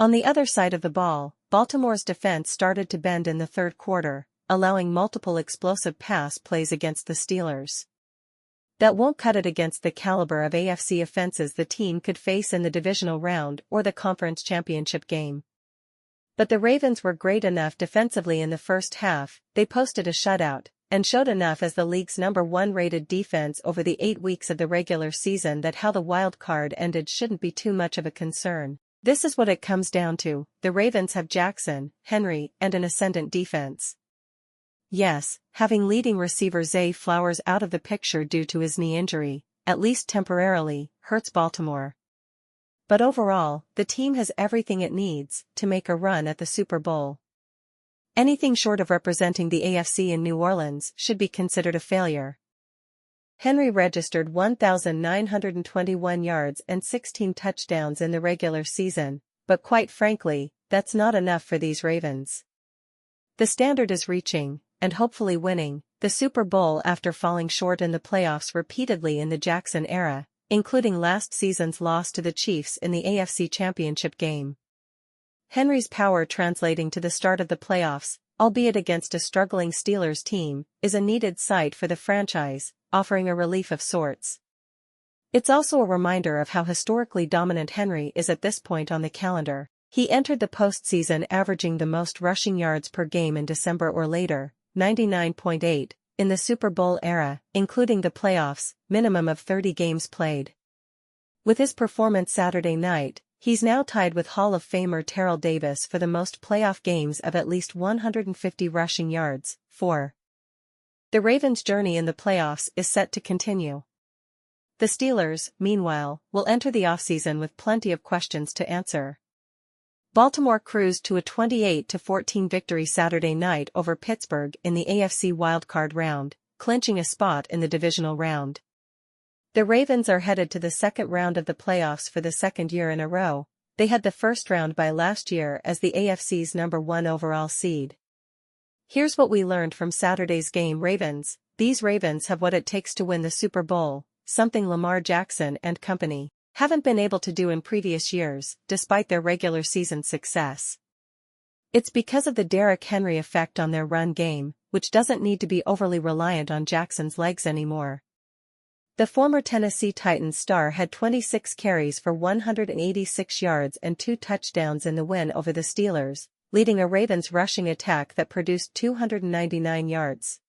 On the other side of the ball, Baltimore's defense started to bend in the third quarter, allowing multiple explosive pass plays against the Steelers. That won't cut it against the caliber of AFC offenses the team could face in the divisional round or the conference championship game. But the Ravens were great enough defensively in the first half. They posted a shutout, and showed enough as the league's #1 rated defense over the 8 weeks of the regular season that how the wild card ended shouldn't be too much of a concern. This is what it comes down to: the Ravens have Jackson, Henry, and an ascendant defense. Yes, having leading receiver Zay Flowers out of the picture due to his knee injury, at least temporarily, hurts Baltimore. But overall, the team has everything it needs to make a run at the Super Bowl. Anything short of representing the AFC in New Orleans should be considered a failure. Henry registered 1,921 yards and 16 touchdowns in the regular season, but quite frankly, that's not enough for these Ravens. The standard is reaching, and hopefully winning, the Super Bowl after falling short in the playoffs repeatedly in the Jackson era, including last season's loss to the Chiefs in the AFC Championship game. Henry's power translating to the start of the playoffs, albeit against a struggling Steelers team, is a needed sight for the franchise, offering a relief of sorts. It's also a reminder of how historically dominant Henry is at this point on the calendar. He entered the postseason averaging the most rushing yards per game in December or later, 99.8, in the Super Bowl era, including the playoffs, minimum of 30 games played. With his performance Saturday night, he's now tied with Hall of Famer Terrell Davis for the most playoff games of at least 150 rushing yards, 4. The Ravens' journey in the playoffs is set to continue. The Steelers, meanwhile, will enter the offseason with plenty of questions to answer. Baltimore cruised to a 28-14 victory Saturday night over Pittsburgh in the AFC wildcard round, clinching a spot in the divisional round. The Ravens are headed to the second round of the playoffs for the second year in a row. They had the first round bye last year as the AFC's #1 overall seed. Here's what we learned from Saturday's game. These Ravens have what it takes to win the Super Bowl, something Lamar Jackson and company haven't been able to do in previous years, despite their regular season success. It's because of the Derrick Henry effect on their run game, which doesn't need to be overly reliant on Jackson's legs anymore. The former Tennessee Titans star had 26 carries for 186 yards and 2 touchdowns in the win over the Steelers, leading a Ravens rushing attack that produced 299 yards.